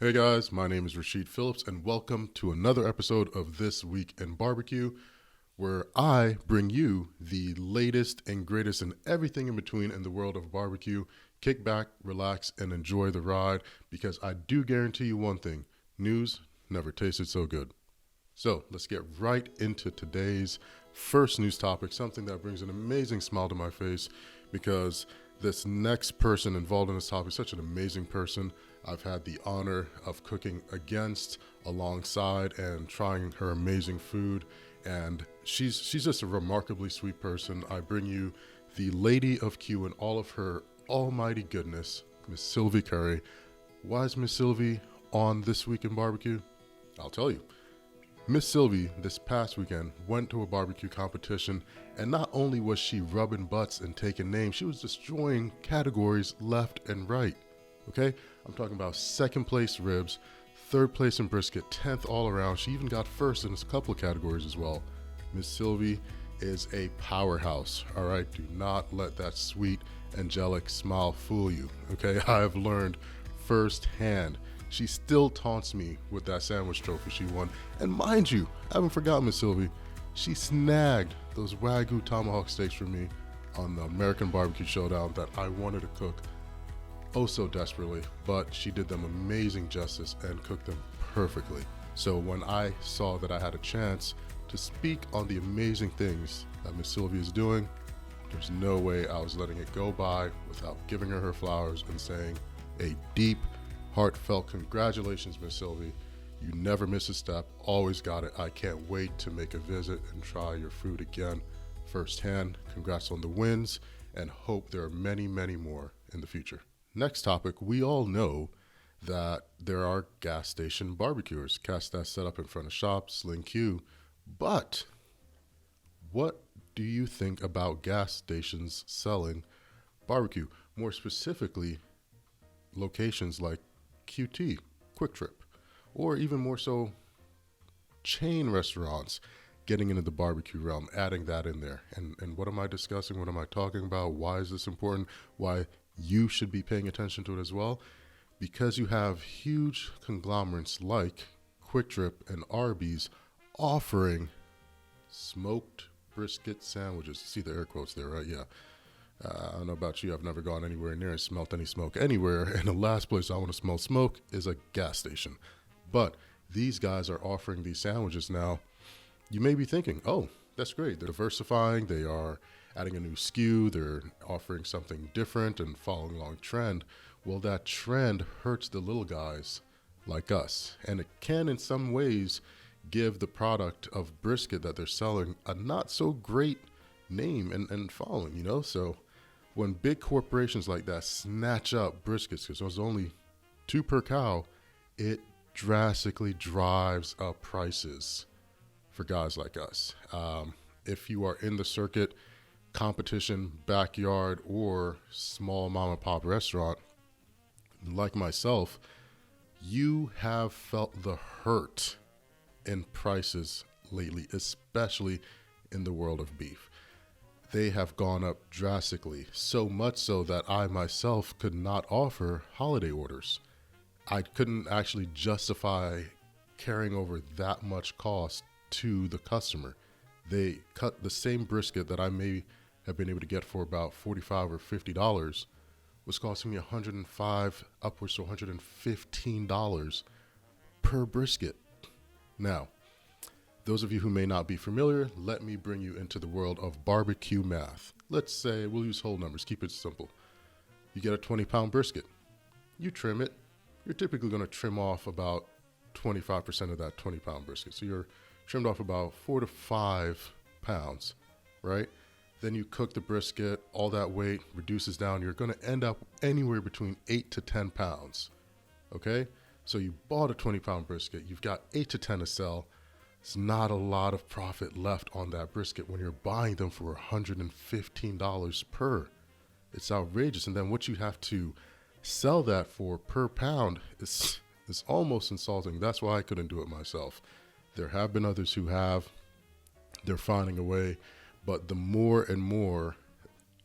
Hey guys, my name is Rashid Phillips and welcome to another episode of This Week in Barbecue, where I bring you the latest and greatest and everything in between in the world of barbecue. Kick back, relax, and enjoy the ride, because I do guarantee you one thing: news never tasted so good. So let's get right into today's first news topic, something that brings an amazing smile to my face, because this next person involved in this topic is such an amazing person. I've had the honor of cooking against, alongside, and trying her amazing food, and she's just a remarkably sweet person. I bring you the Lady of Q in all of her almighty goodness, Miss Sylvia Curry. Why is Miss Sylvie on This Week in Barbecue? I'll tell you. Miss Sylvie this past weekend went to a barbecue competition, and not only was she rubbing butts and taking names, she was destroying categories left and right. Okay? I'm talking about second place ribs, third place in brisket, 10th all around. She even got first in a couple of categories as well. Miss Sylvie is a powerhouse, all right? Do not let that sweet, angelic smile fool you, okay? I have learned firsthand. She still taunts me with that sandwich trophy she won. And mind you, I haven't forgotten Miss Sylvie. She snagged those Wagyu tomahawk steaks for me on the American Barbecue Showdown that I wanted to cook oh so desperately, but she did them amazing justice and cooked them perfectly. So when I saw that I had a chance to speak on the amazing things that Miss Sylvia is doing, there's no way I was letting it go by without giving her flowers and saying a deep, heartfelt congratulations, Miss Sylvie. You never miss a step, always got it. I can't wait to make a visit and try your food again firsthand. Congrats on the wins, and hope there are many, many more in the future. Next topic, we all know that there are gas station barbecuers, cast that set up in front of shops, sling queue. But what do you think about gas stations selling barbecue? More specifically, locations like QT, Quick Trip, or even more so, chain restaurants getting into the barbecue realm, adding that in there. And what am I discussing? What am I talking about? Why is this important? Why you should be paying attention to it as well? Because you have huge conglomerates like Quick Trip and Arby's offering smoked brisket sandwiches. See the air quotes there, right? Yeah. I don't know about you. I've never gone anywhere near and smelt any smoke anywhere. And the last place I want to smell smoke is a gas station. But these guys are offering these sandwiches now. You may be thinking, oh, that's great. They're diversifying. They are adding a new SKU. They're offering something different and following along trend. Well, that trend hurts the little guys like us. And it can, in some ways, give the product of brisket that they're selling a not so great name and following, you know? So when big corporations like that snatch up briskets, because there's only 2 per cow, it drastically drives up prices for guys like us. If you are in the circuit, competition, backyard, or small mom and pop restaurant, like myself, you have felt the hurt in prices lately, especially in the world of beef. They have gone up drastically, so much so that I myself could not offer holiday orders. I couldn't actually justify carrying over that much cost to the customer. They cut the same brisket that I may have been able to get for about $45 or $50 was costing me $105 upwards to $115 per brisket. Now, those of you who may not be familiar, let me bring you into the world of barbecue math. Let's say we'll use whole numbers, keep it simple. You get a 20-pound brisket. You trim it. You're typically going to trim off about 25% of that 20-pound brisket. So you're trimmed off about 4 to 5 pounds, right? Then you cook the brisket, all that weight reduces down. You're going to end up anywhere between 8 to 10 pounds, okay? So you bought a 20-pound brisket. You've got 8 to 10 to sell. It's not a lot of profit left on that brisket when you're buying them for $115 per. It's outrageous. And then what you have to sell that for per pound is almost insulting. That's why I couldn't do it myself. There have been others who have. They're finding a way. But the more and more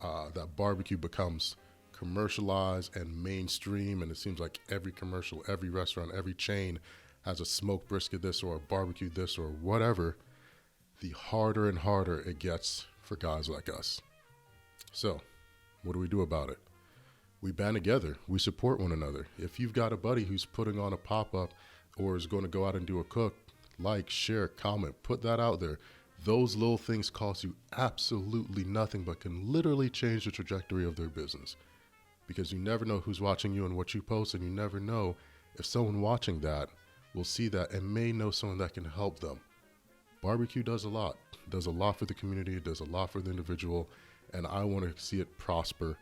that barbecue becomes commercialized and mainstream, and it seems like every commercial, every restaurant, every chain has a smoked brisket this or a barbecue this or whatever, the harder and harder it gets for guys like us. So, what do we do about it? We band together. We support one another. If you've got a buddy who's putting on a pop-up or is going to go out and do a cook, like, share, comment, put that out there. Those little things cost you absolutely nothing, but can literally change the trajectory of their business. Because you never know who's watching you and what you post, and you never know if someone watching that will see that and may know someone that can help them. Barbecue does a lot. It does a lot for the community. It does a lot for the individual, and I want to see it prosper.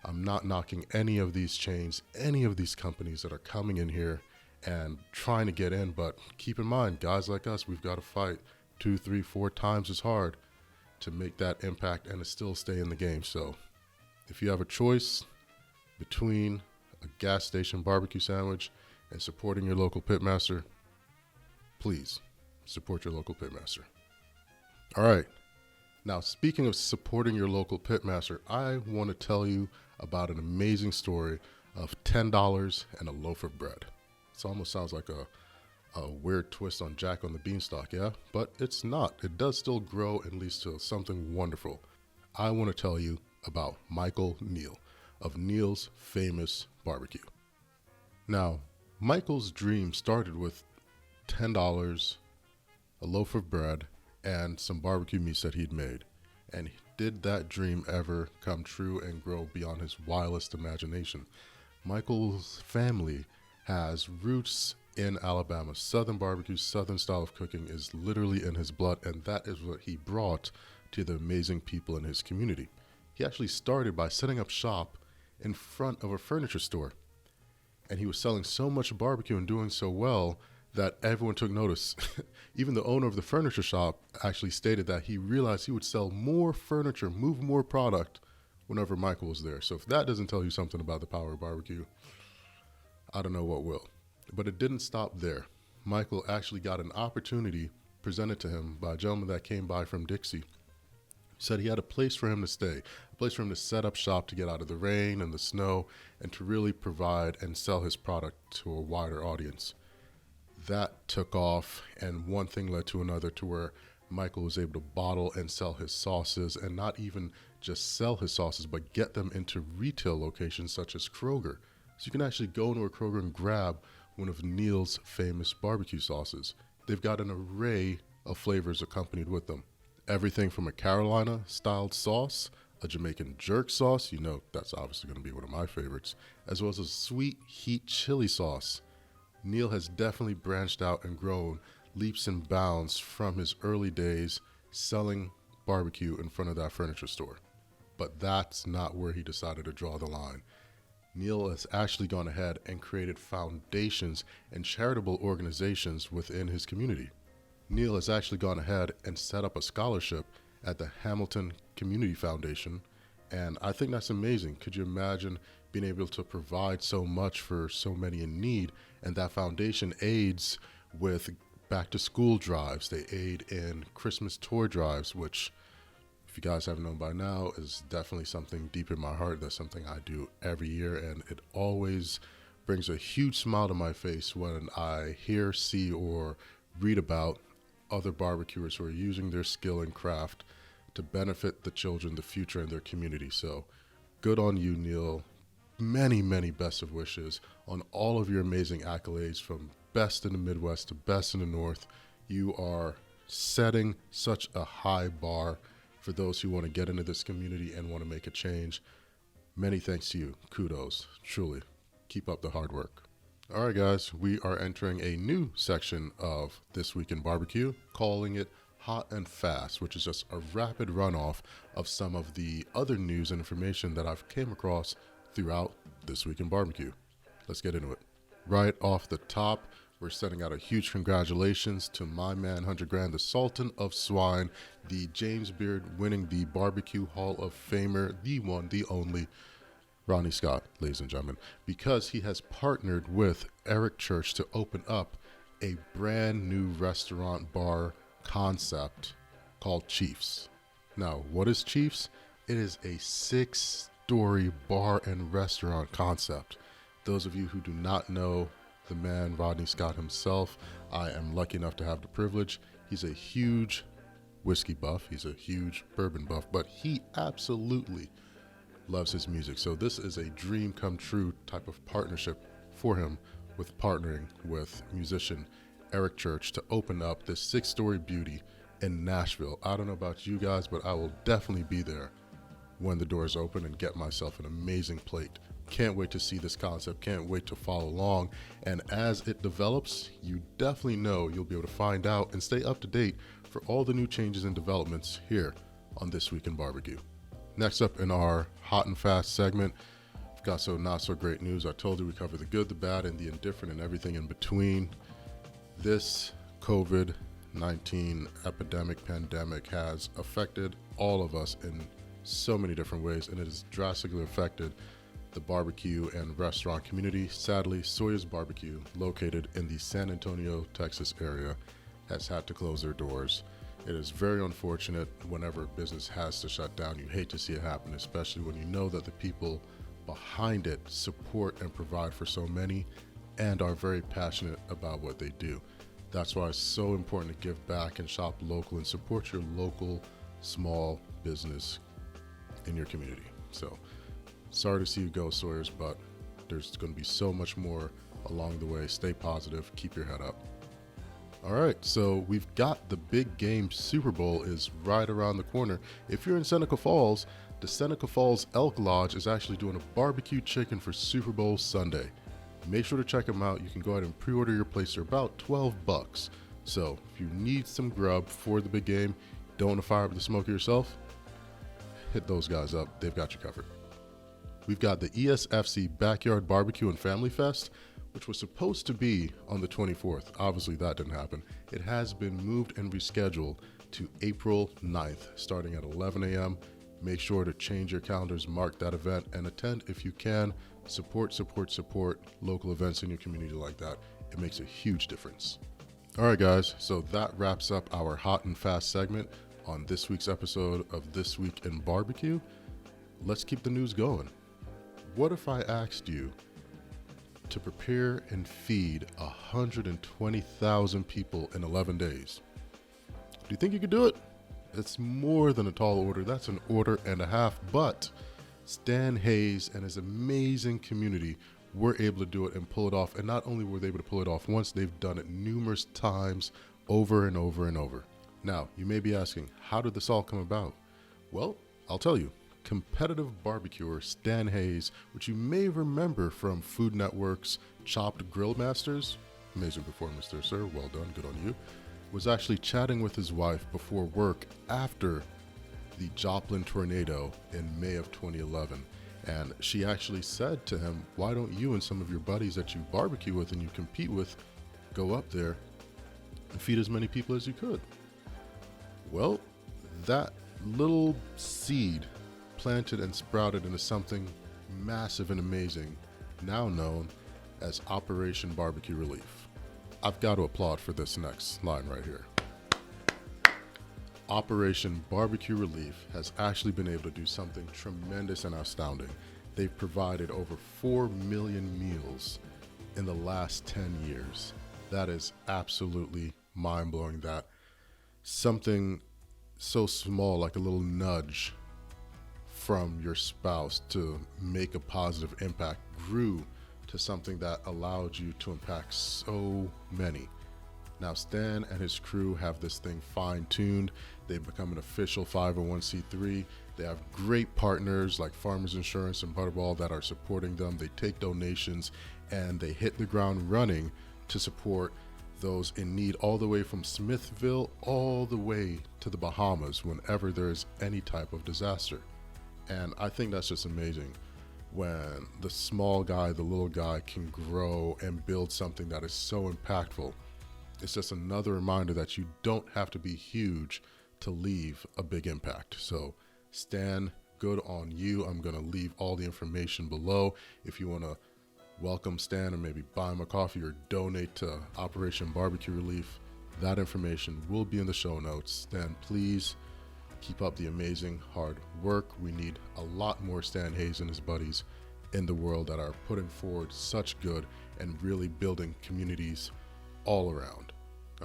I'm not knocking any of these chains, any of these companies that are coming in here and trying to get in, but keep in mind, guys like us, we've got to fight 2, 3, 4 times as hard to make that impact and to still stay in the game. So if you have a choice between a gas station barbecue sandwich and supporting your local pitmaster, please support your local pitmaster. All right. Now, speaking of supporting your local pitmaster, I want to tell you about an amazing story of $10 and a loaf of bread. It almost sounds like a weird twist on Jack on the Beanstalk, yeah? But it's not. It does still grow and leads to something wonderful. I want to tell you about Michael Neal of Neals Famous BBQ. Now, Michael's dream started with $10, a loaf of bread, and some barbecue meats that he'd made. And did that dream ever come true and grow beyond his wildest imagination? Michael's family has roots in Alabama. Southern barbecue, Southern style of cooking is literally in his blood, and that is what he brought to the amazing people in his community. He actually started by setting up shop in front of a furniture store, and he was selling so much barbecue and doing so well that everyone took notice. Even the owner of the furniture shop actually stated that he realized he would sell more furniture, move more product whenever Michael was there. So if that doesn't tell you something about the power of barbecue, I don't know what will. But it didn't stop there. Michael actually got an opportunity presented to him by a gentleman that came by from Dixie. Said he had a place for him to stay, a place for him to set up shop to get out of the rain and the snow and to really provide and sell his product to a wider audience. That took off, and one thing led to another, to where Michael was able to bottle and sell his sauces, and not even just sell his sauces, but get them into retail locations such as Kroger. So you can actually go into a Kroger and grab one of Neals' famous barbecue sauces. They've got an array of flavors accompanied with them. Everything from a Carolina-styled sauce, a Jamaican jerk sauce, you know that's obviously going to be one of my favorites, as well as a sweet heat chili sauce. Neal has definitely branched out and grown leaps and bounds from his early days selling barbecue in front of that furniture store. But that's not where he decided to draw the line. Neal has actually gone ahead and created foundations and charitable organizations within his community. Neal has actually gone ahead and set up a scholarship at the Hamilton Community Foundation, and I think that's amazing. Could you imagine being able to provide so much for so many in need? And that foundation aids with back to school drives. They aid in Christmas toy drives, which, if you guys haven't known by now, is definitely something deep in my heart. That's something I do every year, and it always brings a huge smile to my face when I hear, see, or read about other barbecuers who are using their skill and craft to benefit the children, the future, and their community. So good on you, Neal. Many, many best of wishes on all of your amazing accolades, from best in the Midwest to best in the North. You are setting such a high bar for those who want to get into this community and want to make a change. Many thanks to you. Kudos. Truly. Keep up the hard work. All right, guys, we are entering a new section of This Week in Barbecue, calling it Hot and Fast, which is just a rapid runoff of some of the other news and information that I've came across throughout This Week in Barbecue. Let's get into it. Right off the top, we're sending out a huge congratulations to my man, 100 Grand, the Sultan of Swine, the James Beard winning the Barbecue Hall of Famer, the one, the only, Rodney Scott, ladies and gentlemen, because he has partnered with Eric Church to open up a brand new restaurant bar concept called Chiefs. Now, what is Chiefs? It is a 6 6-story bar and restaurant concept. Those of you who do not know the man, Rodney Scott himself, I am lucky enough to have the privilege. He's a huge whiskey buff. He's a huge bourbon buff, but he absolutely loves his music. So this is a dream come true type of partnership for him, with partnering with musician Eric Church to open up this 6-story beauty in Nashville. I don't know about you guys, but I will definitely be there when the doors open and get myself an amazing plate. Can't wait to see this concept. Can't wait to follow along. And as it develops, you definitely know you'll be able to find out and stay up to date for all the new changes and developments here on This Week in Barbecue. Next up in our hot and fast segment, we've got some not so great news. I told you we cover the good, the bad, and the indifferent and everything in between. This COVID-19 epidemic, pandemic has affected all of us in so many different ways, and it has drastically affected the barbecue and restaurant community. Sadly, Sawyer's Barbecue, located in the San Antonio, Texas area, has had to close their doors. It is very unfortunate. Whenever a business has to shut down, you hate to see it happen, especially when you know that the people behind it support and provide for so many and are very passionate about what they do. That's why it's so important to give back and shop local and support your local small business in your community. So sorry to see you go, Sawyer's, but there's going to be so much more along the way. Stay positive, keep your head up. All right, so we've got the big game. Super Bowl is right around the corner. If you're in Seneca Falls, the Seneca Falls Elk Lodge is actually doing a barbecue chicken for Super Bowl Sunday. Make sure to check them out. You can go ahead and pre-order your place. They're about $12. So if you need some grub for the big game, don't want to fire up the smoker yourself, hit those guys up. They've got you covered. We've got the ESFC Backyard Barbecue and Family Fest, which was supposed to be on the 24th. Obviously, that didn't happen. It has been moved and rescheduled to April 9th, starting at 11 a.m. Make sure to change your calendars, mark that event, and attend if you can. Support local events in your community like that. It makes a huge difference. All right, guys, so that wraps up our hot and fast segment on this week's episode of This Week in Barbecue. Let's keep the news going. What if I asked you to prepare and feed 120,000 people in 11 days? Do you think you could do it? It's more than a tall order. That's an order and a half. But Stan Hayes and his amazing community were able to do it and pull it off. And not only were they able to pull it off once, they've done it numerous times, over and over and over. Now, you may be asking, how did this all come about? Well, I'll tell you. Competitive barbecuer Stan Hayes, which you may remember from Food Network's Chopped Grill Masters, amazing performance there, sir, well done, good on you, was actually chatting with his wife before work after the Joplin tornado in May of 2011. And she actually said to him, why don't you and some of your buddies that you barbecue with and you compete with go up there and feed as many people as you could? Well, that little seed planted and sprouted into something massive and amazing, now known as Operation BBQ Relief. I've got to applaud for this next line right here. Operation BBQ Relief has actually been able to do something tremendous and astounding. They've provided over 4 million meals in the last 10 years. That is absolutely mind-blowing, that something so small like a little nudge from your spouse to make a positive impact grew to something that allowed you to impact so many. Now, Stan and his crew have this thing fine-tuned. They've become an official 501c3. They have great partners like Farmers Insurance and Butterball that are supporting them. They take donations and they hit the ground running to support those in need, all the way from Smithville all the way to the Bahamas whenever there is any type of disaster. And I think that's just amazing when the small guy, the little guy, can grow and build something that is so impactful. It's just another reminder that you don't have to be huge to leave a big impact. So Stan, good on you. I'm going to leave all the information below if you want to welcome Stan and maybe buy him a coffee or donate to Operation BBQ Relief. That information will be in the show notes. Stan, please Keep up the amazing hard work. We need a lot more Stan Hayes and his buddies in the world that are putting forward such good and really building communities all around.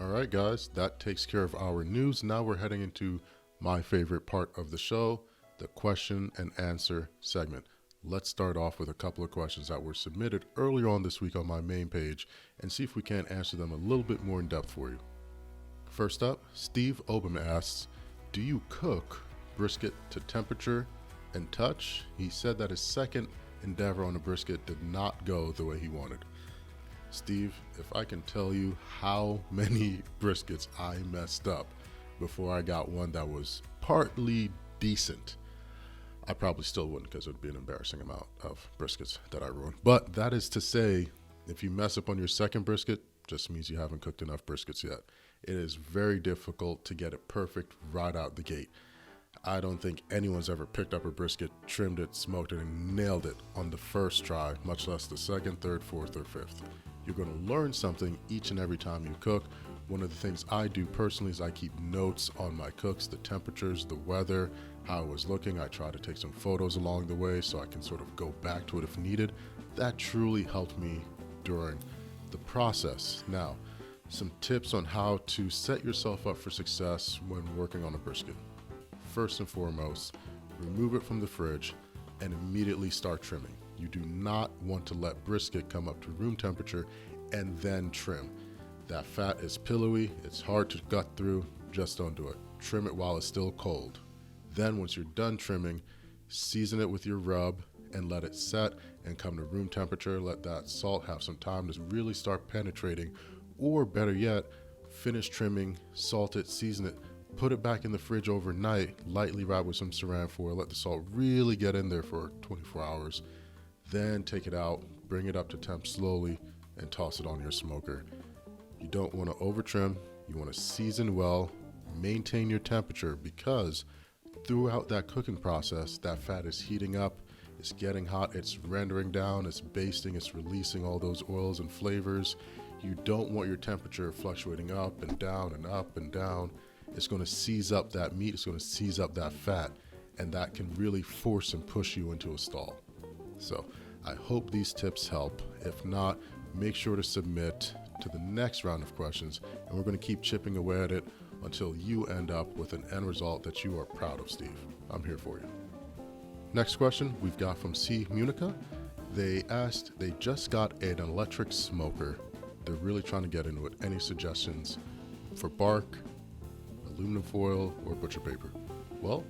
All right, guys, that takes care of our news. Now we're heading into my favorite part of the show, the question and answer segment. Let's start off with a couple of questions that were submitted earlier on this week on my main page and see if we can't answer them a little bit more in depth for you. First up, Steve Obama asks, do you cook brisket to temperature and touch? He said that his second endeavor on a brisket did not go the way he wanted. Steve, if I can tell you how many briskets I messed up before I got one that was partly decent, I probably still wouldn't, because it would be an embarrassing amount of briskets that I ruined. But that is to say, if you mess up on your second brisket, just means you haven't cooked enough briskets yet. It is very difficult to get it perfect right out the gate. I don't think anyone's ever picked up a brisket, trimmed it, smoked it, and nailed it on the first try, much less the second, third, fourth, or fifth. You're going to learn something each and every time you cook. One of the things I do personally is I keep notes on my cooks, the temperatures, the weather, how it was looking. I try to take some photos along the way so I can sort of go back to it if needed. That truly helped me during the process. Now, some tips on how to set yourself up for success when working on a brisket. First and foremost, remove it from the fridge and immediately start trimming. You do not want to let brisket come up to room temperature and then trim. That fat is pillowy, it's hard to gut through, just don't do it. Trim it while it's still cold. Then once you're done trimming, season it with your rub and let it set and come to room temperature. Let that salt have some time to really start penetrating, or better yet, finish trimming, salt it, season it, put it back in the fridge overnight, lightly wrap with some saran foil, let the salt really get in there for 24 hours. Then take it out, bring it up to temp slowly, and toss it on your smoker. You don't want to over trim, you want to season well, maintain your temperature, because throughout that cooking process, that fat is heating up, it's getting hot, it's rendering down, it's basting, it's releasing all those oils and flavors. You don't want your temperature fluctuating up and down and up and down. It's going to seize up that meat, it's going to seize up that fat, and that can really force and push you into a stall. So I hope these tips help. If not, make sure to submit to the next round of questions, and we're going to keep chipping away at it until you end up with an end result that you are proud of, Steve. I'm here for you. Next question we've got from C. Munica. They asked, they just got an electric smoker. They're really trying to get into it. Any suggestions for bark, aluminum foil, or butcher paper? Well,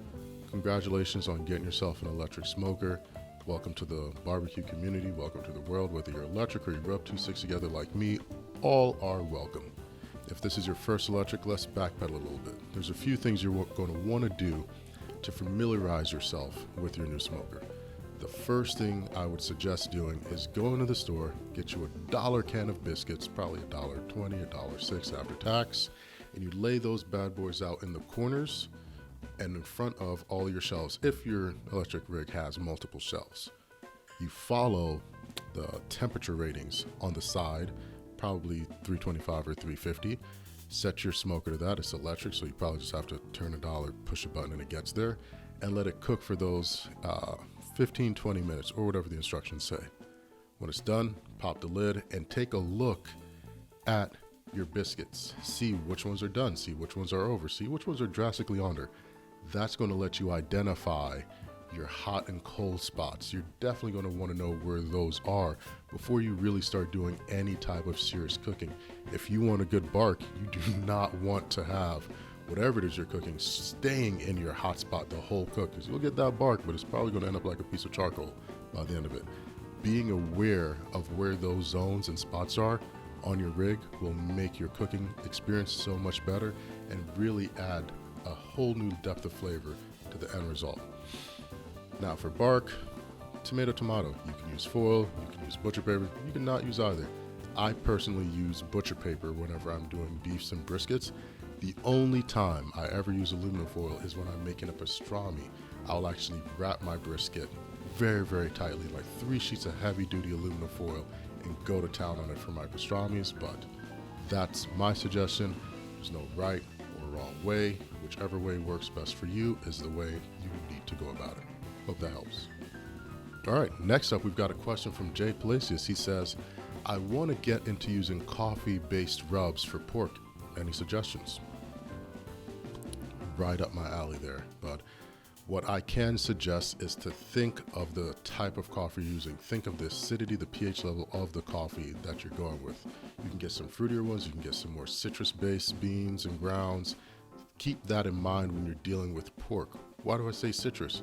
congratulations on getting yourself an electric smoker. Welcome to the barbecue community. Welcome to the world. Whether you're electric or you rub 2 sticks together like me, all are welcome. If this is your first electric, let's backpedal a little bit. There's a few things you're going to want to do to familiarize yourself with your new smoker. The first thing I would suggest doing is go into the store, get you $1 can of biscuits, probably $1.20, $1.06 after tax, and you lay those bad boys out in the corners and in front of all your shelves. If your electric rig has multiple shelves, you follow the temperature ratings on the side, probably 325 or 350. Set your smoker to that. It's electric, so you probably just have to turn a dial or push a button and it gets there, and let it cook for those 15-20 minutes or whatever the instructions say. When it's done, pop the lid and take a look at your biscuits. See which ones are done, see which ones are over, see which ones are drastically under. That's going to let you identify your hot and cold spots. You're definitely going to want to know where those are before you really start doing any type of serious cooking. If you want a good bark, you do not want to have whatever it is you're cooking staying in your hot spot the whole cook, because you'll get that bark, but it's probably going to end up like a piece of charcoal by the end of it. Being aware of where those zones and spots are on your rig will make your cooking experience so much better and really add a whole new depth of flavor to the end result. Now for bark, tomato. You can use foil, you can use butcher paper, you can not use either. I personally use butcher paper whenever I'm doing beefs and briskets. The only time I ever use aluminum foil is when I'm making a pastrami. I'll actually wrap my brisket very, very tightly, like 3 sheets of heavy duty aluminum foil, and go to town on it for my pastrami's, but that's my suggestion. There's no right or wrong way. Whichever way works best for you is the way you need to go about it. Hope that helps. All right, next up, we've got a question from Jay Palacios. He says, I want to get into using coffee-based rubs for pork. Any suggestions? Right up my alley there, bud. What I can suggest is to think of the type of coffee you're using. Think of the acidity, the pH level of the coffee that you're going with. You can get some fruitier ones. You can get some more citrus-based beans and grounds. Keep that in mind when you're dealing with pork. Why do I say citrus?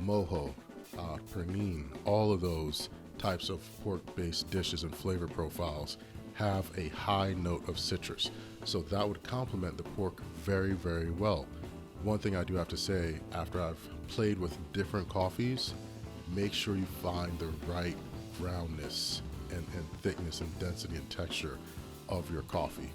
Mojo, pernine, all of those types of pork-based dishes and flavor profiles have a high note of citrus. So that would complement the pork very, very well. One thing I do have to say, after I've played with different coffees, make sure you find the right roundness and thickness and density and texture of your coffee.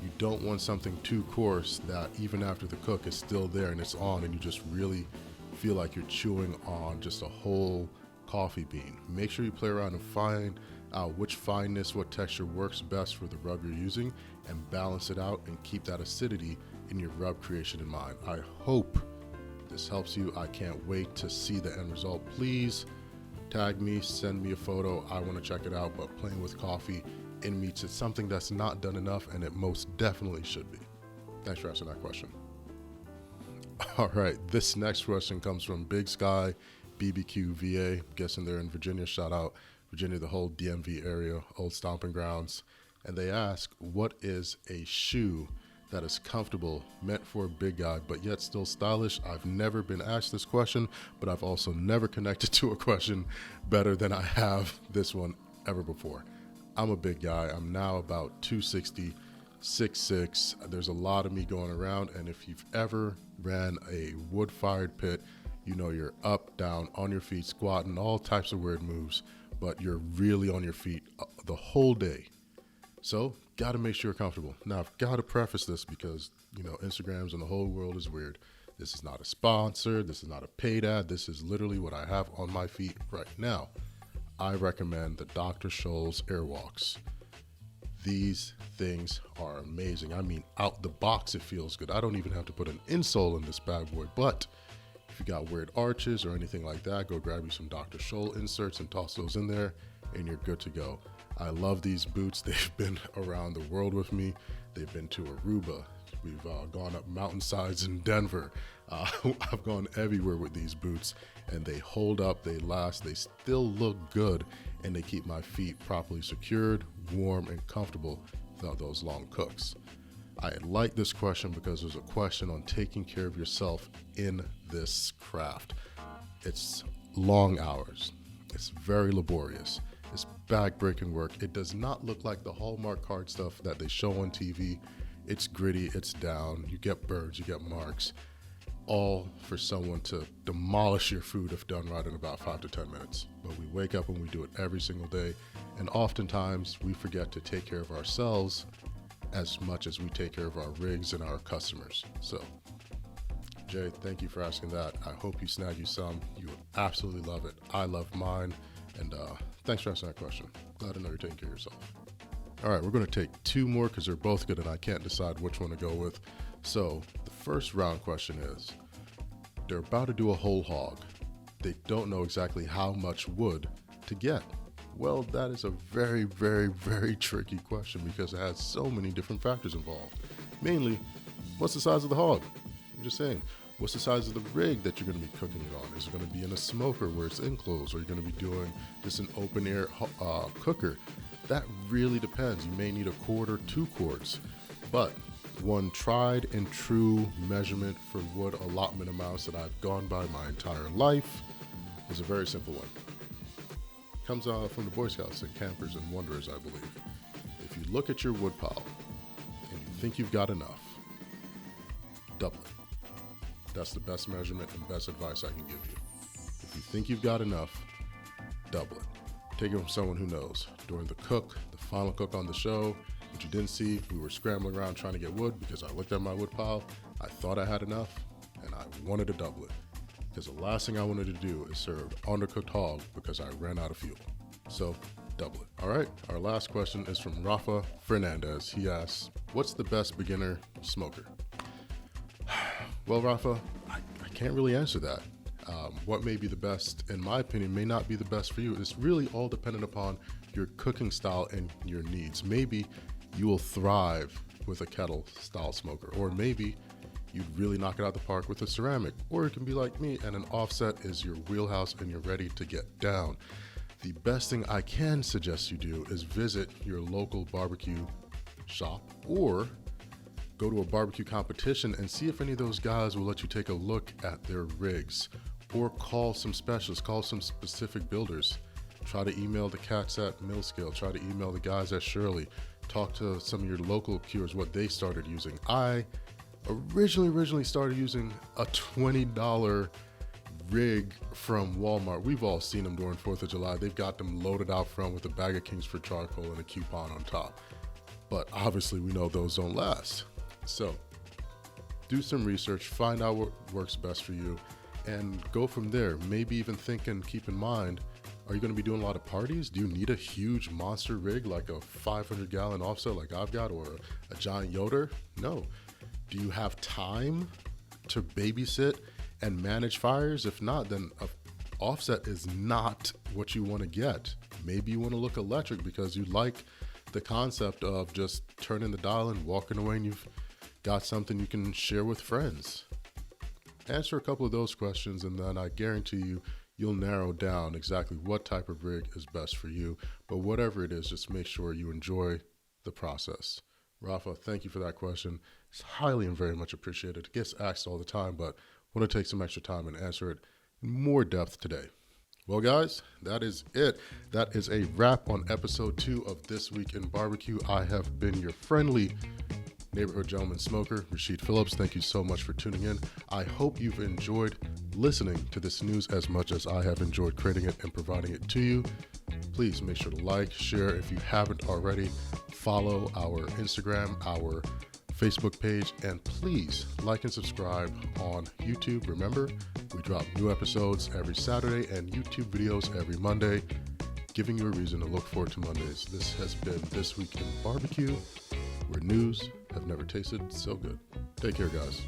You don't want something too coarse that even after the cook is still there and it's on and you just really feel like you're chewing on just a whole coffee bean. Make sure you play around and find out which fineness, what texture works best for the rub you're using, and balance it out and keep that acidity in your rub creation in mind. I hope this helps you. I can't wait to see the end result. Please tag me, send me a photo. I want to check it out, but playing with coffee in meats is something that's not done enough, and it most definitely should be. Thanks for asking that question. All right, this next question comes from Big Sky BBQ VA. I'm guessing they're in Virginia. Shout out Virginia, the whole DMV area, old stomping grounds. And they ask, what is a shoe that is comfortable, meant for a big guy, but yet still stylish? I've never been asked this question, but I've also never connected to a question better than I have this one ever before. I'm a big guy. I'm now about 260, 6'6". There's a lot of me going around, and if you've ever ran a wood-fired pit, you know you're up, down, on your feet, squatting, all types of weird moves, but you're really on your feet the whole day. So, got to make sure you're comfortable. Now, I've got to preface this because, Instagrams and the whole world is weird. This is not a sponsor. This is not a paid ad. This is literally what I have on my feet right now. I recommend the Dr. Scholl's Airwalks. These things are amazing. I mean, out the box, it feels good. I don't even have to put an insole in this bad boy, but if you got weird arches or anything like that, go grab you some Dr. Scholl inserts and toss those in there, and you're good to go. I love these boots. They've been around the world with me. They've been to Aruba. We've gone up mountainsides in Denver. I've gone everywhere with these boots, and they hold up, they last, they still look good, and they keep my feet properly secured, warm, and comfortable without those long cooks. I like this question because there's a question on taking care of yourself in this craft. It's long hours. It's very laborious. It's back-breaking work. It does not look like the Hallmark card stuff that they show on TV. It's gritty, it's down, you get burns, you get marks, all for someone to demolish your food if done right in about 5 to 10 minutes. But we wake up and we do it every single day, and oftentimes we forget to take care of ourselves as much as we take care of our rigs and our customers. So, Jay, thank you for asking that. I hope you snag you some. You would absolutely love it. I love mine, and thanks for asking that question. Glad to know you're taking care of yourself. All right, we're going to take two more because they're both good and I can't decide which one to go with. So the first round question is, they're about to do a whole hog. They don't know exactly how much wood to get. Well, that is a very, very, very tricky question because it has so many different factors involved. Mainly, what's the size of the hog? I'm just saying, what's the size of the rig that you're going to be cooking it on? Is it going to be in a smoker where it's enclosed, or are you going to be doing just an open air cooker? That really depends. You may need a quart or 2 quarts, but one tried and true measurement for wood allotment amounts that I've gone by my entire life is a very simple one. It comes from the Boy Scouts and Campers and Wanderers, I believe. If you look at your wood pile and you think you've got enough, double it. That's the best measurement and best advice I can give you. If you think you've got enough, double it. Take it from someone who knows. During the final cook on the show, which you didn't see, we were scrambling around trying to get wood because I looked at my wood pile, I thought I had enough, and I wanted to double it. Because the last thing I wanted to do is serve undercooked hog because I ran out of fuel. So, double it. All right, our last question is from Rafa Fernandez. He asks, what's the best beginner smoker? Well, Rafa, I can't really answer that. What may be the best, in my opinion, may not be the best for you. It's really all dependent upon your cooking style and your needs. Maybe you will thrive with a kettle style smoker, or maybe you'd really knock it out the park with a ceramic, or it can be like me and an offset is your wheelhouse and you're ready to get down. The best thing I can suggest you do is visit your local barbecue shop or go to a barbecue competition and see if any of those guys will let you take a look at their rigs, or call some specialists, call some specific builders. Try to email the cats at Millscale, try to email the guys at Shirley, talk to some of your local cures, what they started using. I originally started using a $20 rig from Walmart. We've all seen them during 4th of July. They've got them loaded out front with a bag of Kings for charcoal and a coupon on top. But obviously we know those don't last. So do some research, find out what works best for you, and go from there. Maybe even think and keep in mind, are you going to be doing a lot of parties? Do you need a huge monster rig like a 500-gallon offset like I've got, or a giant Yoder? No. Do you have time to babysit and manage fires? If not, then an offset is not what you want to get. Maybe you want to look electric because you like the concept of just turning the dial and walking away and you've got something you can share with friends. Answer a couple of those questions and then I guarantee you'll narrow down exactly what type of rig is best for you. But whatever it is, just make sure you enjoy the process. Rafa, thank you for that question. It's highly and very much appreciated. It gets asked all the time, but I want to take some extra time and answer it in more depth today. Well, guys, that is it. That is a wrap on episode 2 of This Week in Barbecue. I have been your friendly neighborhood gentleman smoker, Rashid Phillips. Thank you so much for tuning in. I hope you've enjoyed listening to this news as much as I have enjoyed creating it and providing it to you. Please make sure to like, share. If you haven't already, follow our Instagram, our Facebook page, and please like and subscribe on YouTube. Remember, we drop new episodes every Saturday and YouTube videos every Monday, giving you a reason to look forward to Mondays. This has been This Week in Barbecue, where news have never tasted so good. Take care, guys.